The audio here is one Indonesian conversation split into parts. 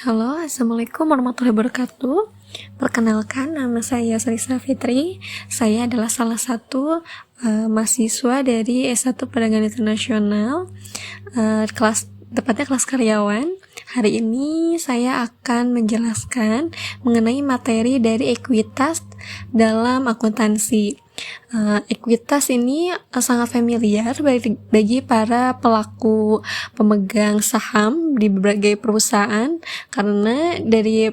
Halo, Assalamualaikum warahmatullahi wabarakatuh. Perkenalkan, nama saya Sarisa Fitri. Saya adalah salah satu mahasiswa dari S1 Perdagangan Internasional, tepatnya kelas karyawan. Hari ini saya akan menjelaskan mengenai materi dari ekuitas dalam akuntansi. Ekuitas ini sangat familiar bagi para pelaku pemegang saham di berbagai perusahaan, karena dari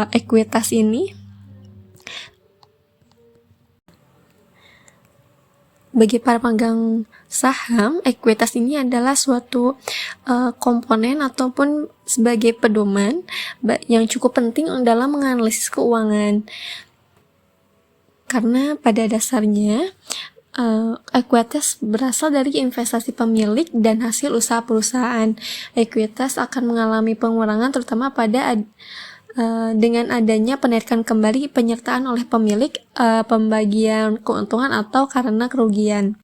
ekuitas ini bagi para pemegang saham, ekuitas ini adalah suatu komponen ataupun sebagai pedoman yang cukup penting dalam menganalisis keuangan. Karena pada dasarnya ekuitas berasal dari investasi pemilik dan hasil usaha perusahaan. Ekuitas akan mengalami pengurangan terutama dengan adanya penarikan kembali penyertaan oleh pemilik, pembagian keuntungan atau karena kerugian.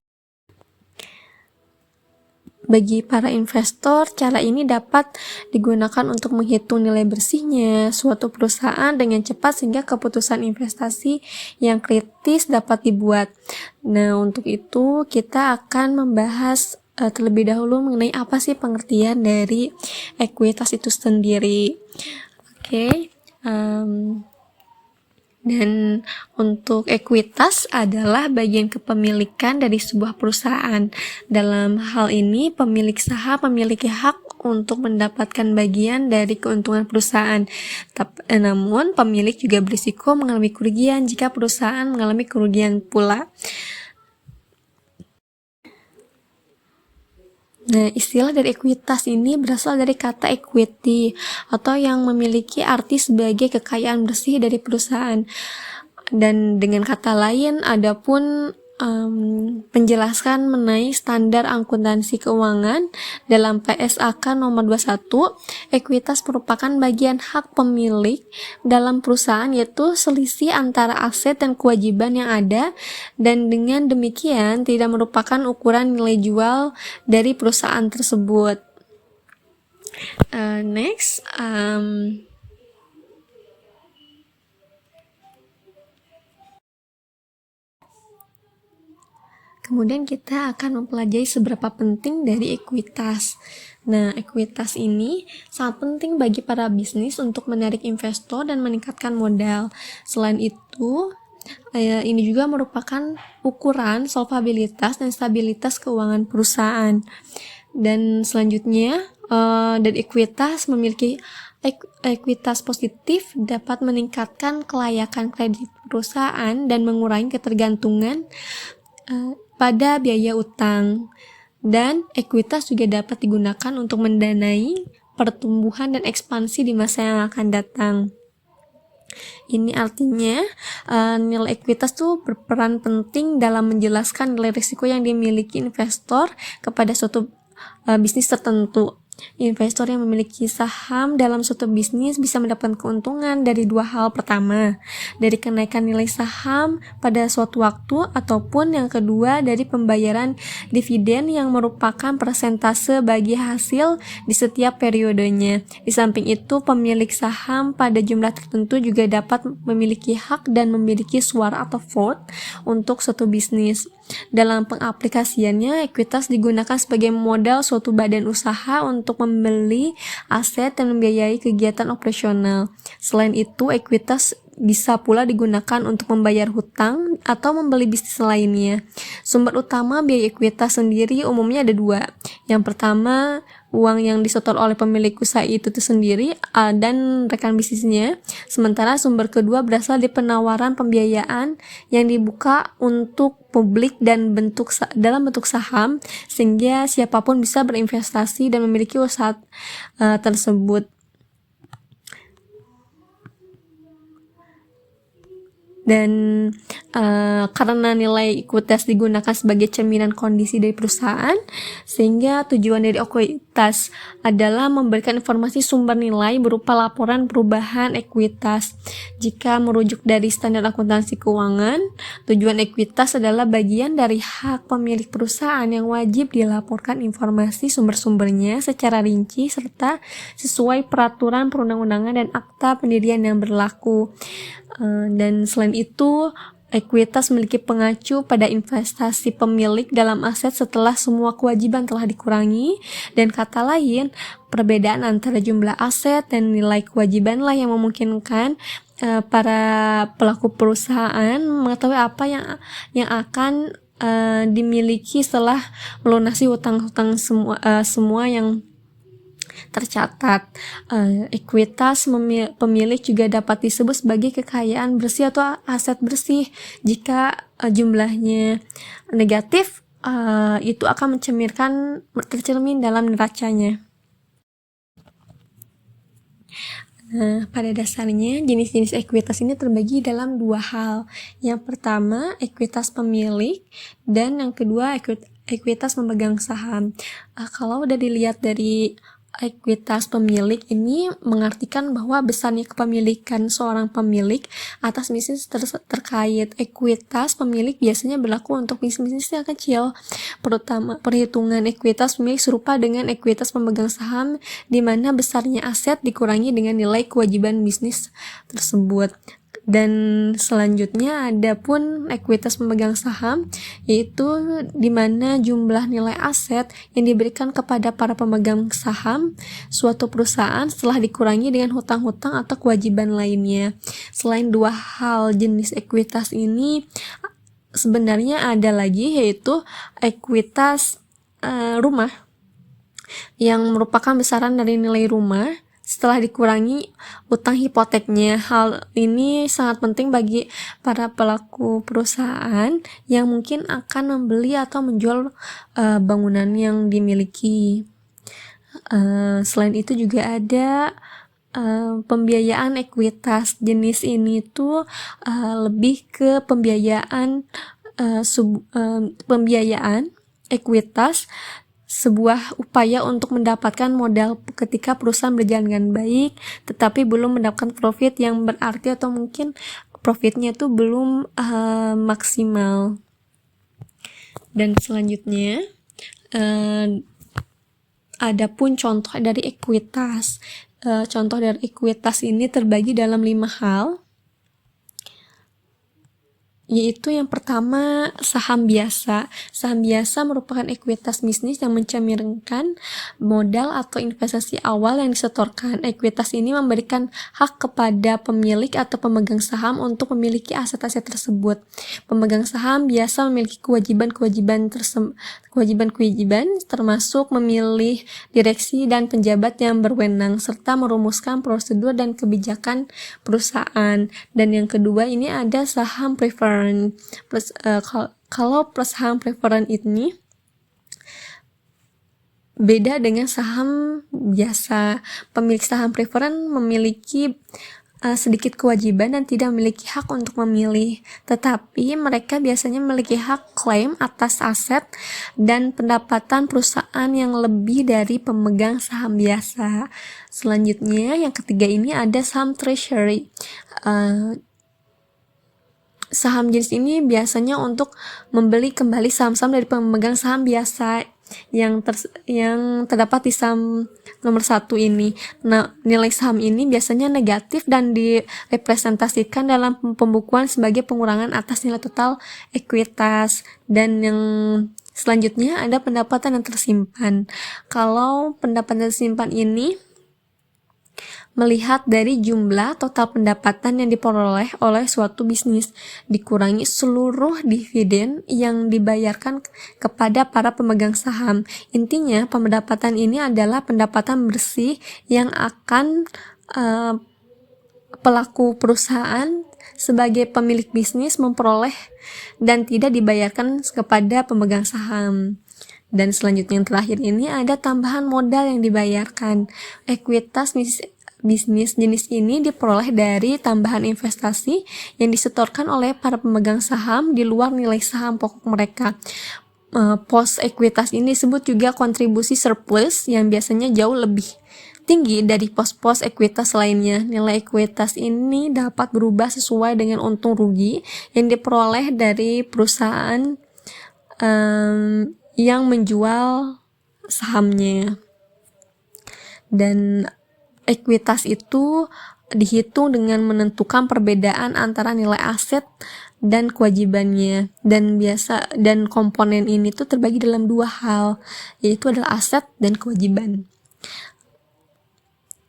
Bagi para investor, cara ini dapat digunakan untuk menghitung nilai bersihnya suatu perusahaan dengan cepat sehingga keputusan investasi yang kritis dapat dibuat. Nah, untuk itu kita akan membahas terlebih dahulu mengenai apa sih pengertian dari ekuitas itu sendiri. Oke. Dan untuk ekuitas adalah bagian kepemilikan dari sebuah perusahaan. Dalam hal ini, pemilik saham memiliki hak untuk mendapatkan bagian dari keuntungan perusahaan. Namun, pemilik juga berisiko mengalami kerugian jika perusahaan mengalami kerugian pula. Nah, istilah dari ekuitas ini berasal dari kata equity atau yang memiliki arti sebagai kekayaan bersih dari perusahaan. Dan dengan kata lain, adapun penjelasan mengenai standar akuntansi keuangan dalam PSAK nomor 21, ekuitas merupakan bagian hak pemilik dalam perusahaan, yaitu selisih antara aset dan kewajiban yang ada, dan dengan demikian tidak merupakan ukuran nilai jual dari perusahaan tersebut. Next, kemudian kita akan mempelajari seberapa penting dari ekuitas. Nah, ekuitas ini sangat penting bagi para bisnis untuk menarik investor dan meningkatkan modal. Selain itu, ini juga merupakan ukuran solvabilitas dan stabilitas keuangan perusahaan. Dan selanjutnya, dari ekuitas memiliki ekuitas positif dapat meningkatkan kelayakan kredit perusahaan dan mengurangi ketergantungan pada biaya utang. Dan ekuitas juga dapat digunakan untuk mendanai pertumbuhan dan ekspansi di masa yang akan datang. Ini artinya nilai ekuitas tuh berperan penting dalam menjelaskan nilai risiko yang dimiliki investor kepada suatu bisnis tertentu. Investor yang memiliki saham dalam suatu bisnis bisa mendapatkan keuntungan dari dua hal. Pertama, dari kenaikan nilai saham pada suatu waktu, ataupun yang kedua dari pembayaran dividen yang merupakan persentase bagi hasil di setiap periodenya. Di samping itu, pemilik saham pada jumlah tertentu juga dapat memiliki hak dan memiliki suara atau vote untuk suatu bisnis. Dalam pengaplikasiannya, ekuitas digunakan sebagai modal suatu badan usaha untuk membeli aset dan membiayai kegiatan operasional. Selain itu, ekuitas bisa pula digunakan untuk membayar hutang atau membeli bisnis lainnya. Sumber utama biaya ekuitas sendiri umumnya ada dua. Yang pertama, uang yang disetor oleh pemilik usaha itu sendiri dan rekan bisnisnya. Sementara sumber kedua berasal dari penawaran pembiayaan yang dibuka untuk publik dan dalam bentuk saham, sehingga siapapun bisa berinvestasi dan memiliki usaha tersebut. Dan karena nilai ekuitas digunakan sebagai cerminan kondisi dari perusahaan, sehingga tujuan dari ekuitas adalah memberikan informasi sumber nilai berupa laporan perubahan ekuitas. Jika merujuk dari standar akuntansi keuangan, tujuan ekuitas adalah bagian dari hak pemilik perusahaan yang wajib dilaporkan informasi sumber-sumbernya secara rinci serta sesuai peraturan perundang-undangan dan akta pendirian yang berlaku. Dan selain itu, ekuitas memiliki pengacu pada investasi pemilik dalam aset setelah semua kewajiban telah dikurangi, dan kata lain, perbedaan antara jumlah aset dan nilai kewajibanlah yang memungkinkan para pelaku perusahaan mengetahui apa yang akan dimiliki setelah melunasi hutang-hutang semua yang tercatat. Ekuitas pemilik juga dapat disebut sebagai kekayaan bersih atau aset bersih. Jika jumlahnya negatif, itu akan tercermin dalam neracanya. Nah, pada dasarnya jenis-jenis ekuitas ini terbagi dalam dua hal. Yang pertama, ekuitas pemilik, dan yang kedua, ekuitas pemegang saham. Kalau udah dilihat dari ekuitas pemilik ini mengartikan bahwa besarnya kepemilikan seorang pemilik atas bisnis terkait. Ekuitas pemilik biasanya berlaku untuk bisnis yang kecil. Perhitungan ekuitas pemilik serupa dengan ekuitas pemegang saham, di mana besarnya aset dikurangi dengan nilai kewajiban bisnis tersebut. Dan selanjutnya ada pun ekuitas pemegang saham, yaitu di mana jumlah nilai aset yang diberikan kepada para pemegang saham suatu perusahaan setelah dikurangi dengan hutang-hutang atau kewajiban lainnya. Selain dua hal jenis ekuitas ini, sebenarnya ada lagi, yaitu ekuitas rumah, yang merupakan besaran dari nilai rumah setelah dikurangi utang hipoteknya. Hal ini sangat penting bagi para pelaku perusahaan yang mungkin akan membeli atau menjual bangunan yang dimiliki. Selain itu juga ada pembiayaan ekuitas. Jenis ini tuh lebih ke pembiayaan ekuitas, sebuah upaya untuk mendapatkan modal ketika perusahaan berjalan dengan baik, tetapi belum mendapatkan profit yang berarti, atau mungkin profitnya tuh belum maksimal. Dan selanjutnya ada pun contoh dari ekuitas. Contoh dari ekuitas ini terbagi dalam 5 hal, yaitu yang pertama, saham biasa. Saham biasa merupakan ekuitas bisnis yang mencerminkan modal atau investasi awal yang disetorkan. Ekuitas ini memberikan hak kepada pemilik atau pemegang saham untuk memiliki aset-aset tersebut. Pemegang saham biasa memiliki kewajiban termasuk memilih direksi dan penjabat yang berwenang serta merumuskan prosedur dan kebijakan perusahaan. Dan yang kedua ini ada saham preferred. Kalau saham preferred ini beda dengan saham biasa. Pemilik saham preferred memiliki sedikit kewajiban dan tidak memiliki hak untuk memilih, tetapi mereka biasanya memiliki hak klaim atas aset dan pendapatan perusahaan yang lebih dari pemegang saham biasa. Selanjutnya, yang ketiga ini ada saham treasury. Saham jenis ini biasanya untuk membeli kembali saham-saham dari pemegang saham biasa yang terdapat di saham nomor 1 ini. Nah, nilai saham ini biasanya negatif dan direpresentasikan dalam pembukuan sebagai pengurangan atas nilai total ekuitas. Dan yang selanjutnya ada pendapatan yang tersimpan. Kalau pendapatan tersimpan ini melihat dari jumlah total pendapatan yang diperoleh oleh suatu bisnis dikurangi seluruh dividen yang dibayarkan kepada para pemegang saham. Intinya, pendapatan ini adalah pendapatan bersih yang akan pelaku perusahaan sebagai pemilik bisnis memperoleh dan tidak dibayarkan kepada pemegang saham. Dan selanjutnya yang terakhir ini ada tambahan modal yang dibayarkan. Ekuitas bisnis jenis ini diperoleh dari tambahan investasi yang disetorkan oleh para pemegang saham di luar nilai saham pokok mereka. Pos ekuitas ini disebut juga kontribusi surplus yang biasanya jauh lebih tinggi dari pos-pos ekuitas lainnya. Nilai ekuitas ini dapat berubah sesuai dengan untung rugi yang diperoleh dari perusahaan yang menjual sahamnya. Dan ekuitas itu dihitung dengan menentukan perbedaan antara nilai aset dan kewajibannya, dan komponen ini tuh terbagi dalam dua hal, yaitu adalah aset dan kewajiban.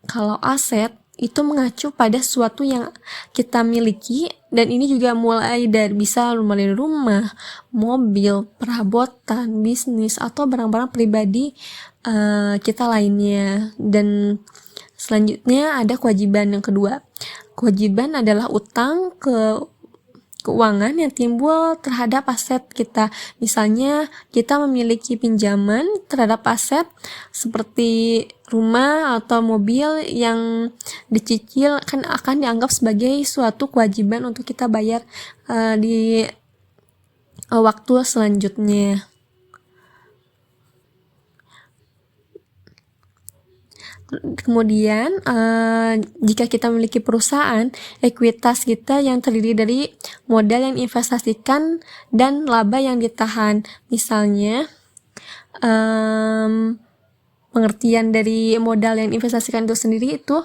Kalau aset itu mengacu pada sesuatu yang kita miliki, dan ini juga bisa mulai dari rumah, mobil, perabotan, bisnis, atau barang-barang pribadi kita lainnya. Dan selanjutnya ada kewajiban yang kedua. Kewajiban adalah utang keuangan yang timbul terhadap aset kita. Misalnya kita memiliki pinjaman terhadap aset seperti rumah atau mobil yang dicicil, kan akan dianggap sebagai suatu kewajiban untuk kita bayar di waktu selanjutnya. Kemudian jika kita memiliki perusahaan, ekuitas kita yang terdiri dari modal yang diinvestasikan dan laba yang ditahan. Misalnya pengertian dari modal yang diinvestasikan itu sendiri itu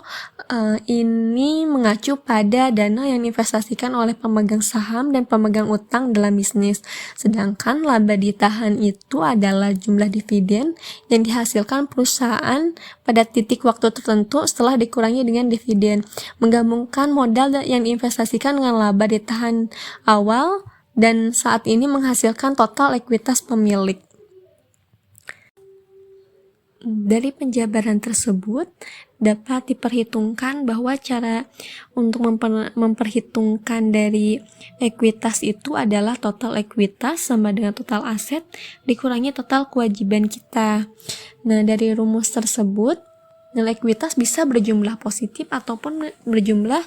ini mengacu pada dana yang diinvestasikan oleh pemegang saham dan pemegang utang dalam bisnis. Sedangkan laba ditahan itu adalah jumlah dividen yang dihasilkan perusahaan pada titik waktu tertentu setelah dikurangi dengan dividen. Menggabungkan modal yang diinvestasikan dengan laba ditahan awal dan saat ini menghasilkan total ekuitas pemilik. Dari penjabaran tersebut dapat diperhitungkan bahwa cara untuk memperhitungkan dari ekuitas itu adalah total ekuitas sama dengan total aset dikurangi total kewajiban kita. Nah, dari rumus tersebut nilai ekuitas bisa berjumlah positif ataupun berjumlah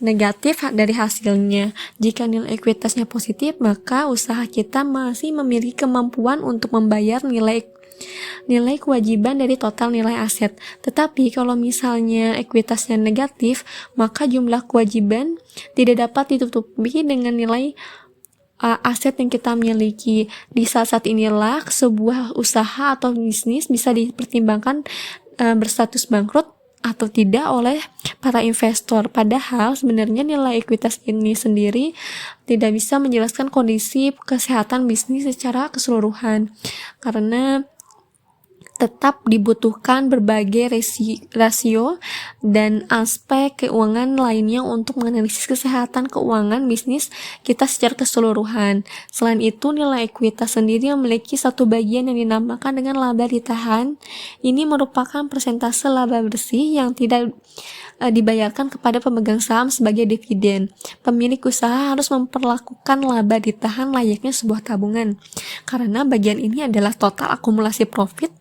negatif dari hasilnya. Jika nilai ekuitasnya positif, maka usaha kita masih memiliki kemampuan untuk membayar nilai kewajiban dari total nilai aset. Tetapi kalau misalnya ekuitasnya negatif, maka jumlah kewajiban tidak dapat ditutupi dengan nilai aset yang kita miliki. Di saat inilah sebuah usaha atau bisnis bisa dipertimbangkan berstatus bangkrut atau tidak oleh para investor. Padahal sebenarnya nilai ekuitas ini sendiri tidak bisa menjelaskan kondisi kesehatan bisnis secara keseluruhan, karena tetap dibutuhkan berbagai rasio dan aspek keuangan lainnya untuk menganalisis kesehatan keuangan bisnis kita secara keseluruhan. Selain itu, nilai ekuitas sendiri memiliki satu bagian yang dinamakan dengan laba ditahan. Ini merupakan persentase laba bersih yang tidak dibayarkan kepada pemegang saham sebagai dividen. Pemilik usaha harus memperlakukan laba ditahan layaknya sebuah tabungan, karena bagian ini adalah total akumulasi profit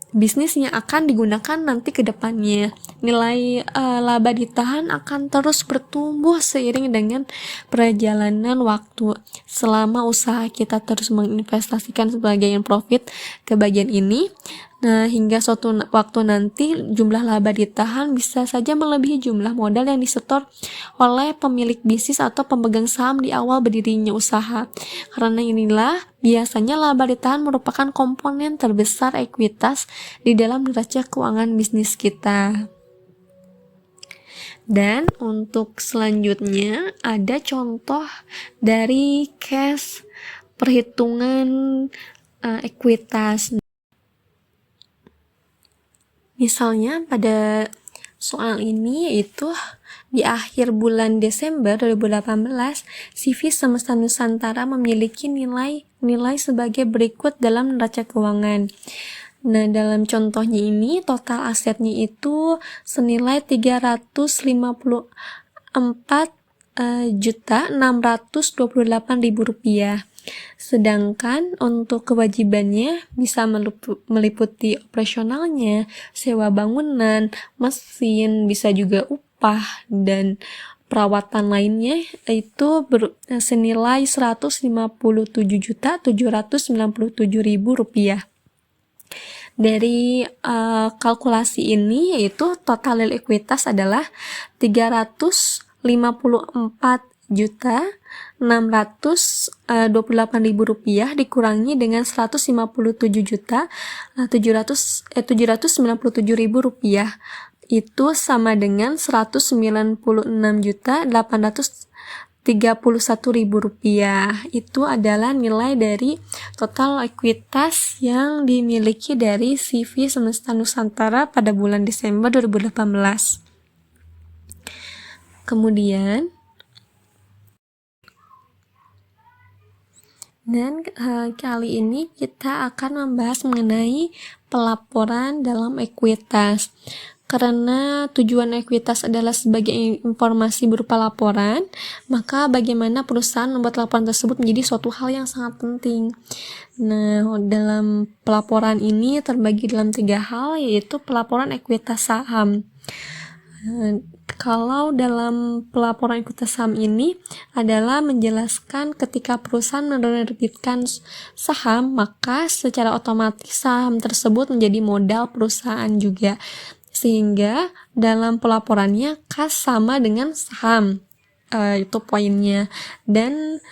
bisnis yang akan digunakan nanti ke depannya. Nilai laba ditahan akan terus bertumbuh seiring dengan perjalanan waktu. Selama usaha kita terus menginvestasikan sebagian profit ke bagian ini, nah hingga suatu waktu nanti jumlah laba ditahan bisa saja melebihi jumlah modal yang disetor oleh pemilik bisnis atau pemegang saham di awal berdirinya usaha. Karena inilah biasanya laba ditahan merupakan komponen terbesar ekuitas di dalam neraca keuangan bisnis kita. Dan untuk selanjutnya ada contoh dari case perhitungan ekuitas. Misalnya pada soal ini yaitu di akhir bulan Desember 2018, CV Semesta Nusantara memiliki nilai sebagai berikut dalam neraca keuangan. Nah, dalam contohnya ini total asetnya itu senilai 354.628.000 rupiah. Sedangkan untuk kewajibannya bisa meliputi operasionalnya, sewa bangunan, mesin, bisa juga upah, dan perawatan lainnya itu senilai Rp157.797.000. Dari kalkulasi ini yaitu total likuiditas adalah 354.628.000 rupiah dikurangi dengan 157.797.000 rupiah, itu sama dengan 196.831.000 rupiah. Itu adalah nilai dari total ekuitas yang dimiliki dari CV Semesta Nusantara pada bulan Desember 2018. Kemudian kali ini kita akan membahas mengenai pelaporan dalam ekuitas. Karena tujuan ekuitas adalah sebagai informasi berupa laporan, maka bagaimana perusahaan membuat laporan tersebut menjadi suatu hal yang sangat penting. Nah, dalam pelaporan ini terbagi dalam 3 hal, yaitu pelaporan ekuitas saham. Kalau dalam pelaporan ekuitas saham ini adalah menjelaskan ketika perusahaan menerbitkan saham, maka secara otomatis saham tersebut menjadi modal perusahaan juga. Sehingga dalam pelaporannya kas sama dengan saham, itu poinnya. Dan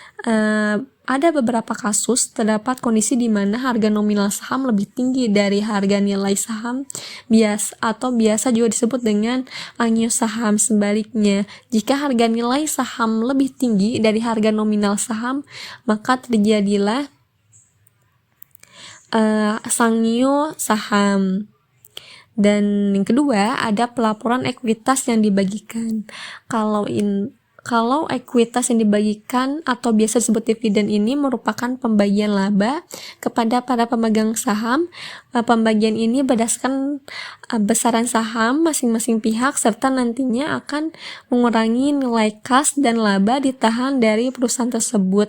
ada beberapa kasus terdapat kondisi di mana harga nominal saham lebih tinggi dari harga nilai saham biasa juga disebut dengan angio saham. Sebaliknya, jika harga nilai saham lebih tinggi dari harga nominal saham, maka terjadilah sangio saham. Dan yang kedua, ada pelaporan ekuitas yang dibagikan. Kalau ekuitas yang dibagikan atau biasa disebut dividen ini merupakan pembagian laba kepada para pemegang saham. Pembagian ini berdasarkan besaran saham masing-masing pihak serta nantinya akan mengurangi nilai kas dan laba ditahan dari perusahaan tersebut.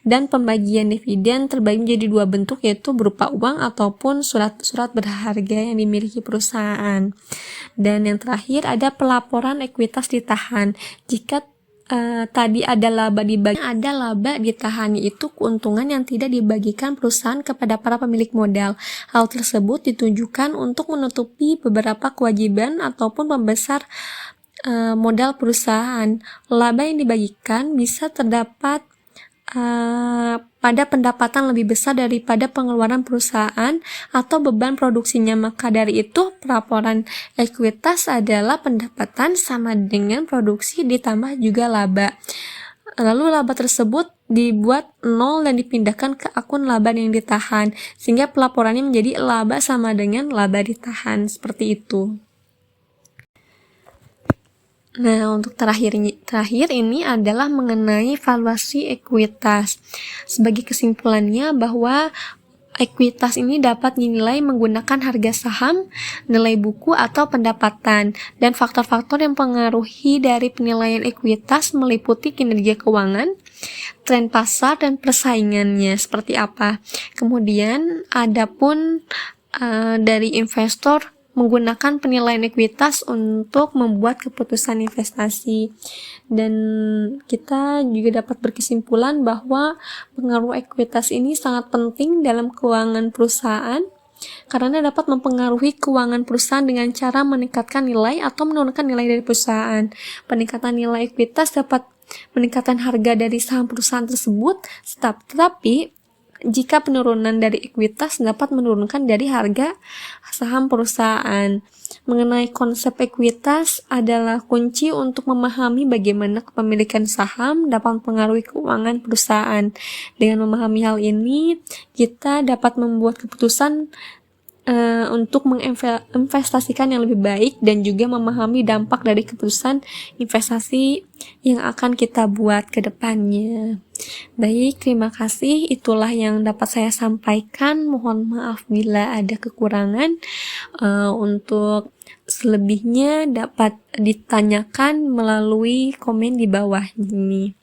Dan pembagian dividen terbagi menjadi 2 bentuk, yaitu berupa uang ataupun surat-surat berharga yang dimiliki perusahaan. Dan yang terakhir ada pelaporan ekuitas ditahan. Jika tadi ada laba ditahan, yaitu keuntungan yang tidak dibagikan perusahaan kepada para pemilik modal. Hal tersebut ditujukan untuk menutupi beberapa kewajiban ataupun membesar modal perusahaan. Laba yang dibagikan bisa terdapat pada pendapatan lebih besar daripada pengeluaran perusahaan atau beban produksinya. Maka dari itu, pelaporan ekuitas adalah pendapatan sama dengan produksi ditambah juga laba. Lalu laba tersebut dibuat 0 dan dipindahkan ke akun laba yang ditahan, sehingga pelaporannya menjadi laba sama dengan laba ditahan, seperti itu. Nah, untuk terakhir ini adalah mengenai valuasi ekuitas. Sebagai kesimpulannya bahwa ekuitas ini dapat dinilai menggunakan harga saham, nilai buku, atau pendapatan. Dan faktor-faktor yang mempengaruhi dari penilaian ekuitas meliputi kinerja keuangan, tren pasar, dan persaingannya seperti apa. Kemudian adapun dari investor menggunakan penilaian ekuitas untuk membuat keputusan investasi. Dan kita juga dapat berkesimpulan bahwa pengaruh ekuitas ini sangat penting dalam keuangan perusahaan karena dapat mempengaruhi keuangan perusahaan dengan cara meningkatkan nilai atau menurunkan nilai dari perusahaan. Peningkatan nilai ekuitas dapat meningkatkan harga dari saham perusahaan tersebut, tetapi jika penurunan dari ekuitas dapat menurunkan dari harga saham perusahaan. Mengenai konsep ekuitas adalah kunci untuk memahami bagaimana kepemilikan saham dapat mempengaruhi keuangan perusahaan. Dengan memahami hal ini, kita dapat membuat keputusan untuk menginvestasikan yang lebih baik dan juga memahami dampak dari keputusan investasi yang akan kita buat ke depannya. Baik, terima kasih. Itulah yang dapat saya sampaikan. Mohon maaf bila ada kekurangan. Untuk selebihnya dapat ditanyakan melalui komen di bawah ini.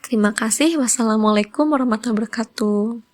Terima kasih. Wassalamualaikum warahmatullahi wabarakatuh.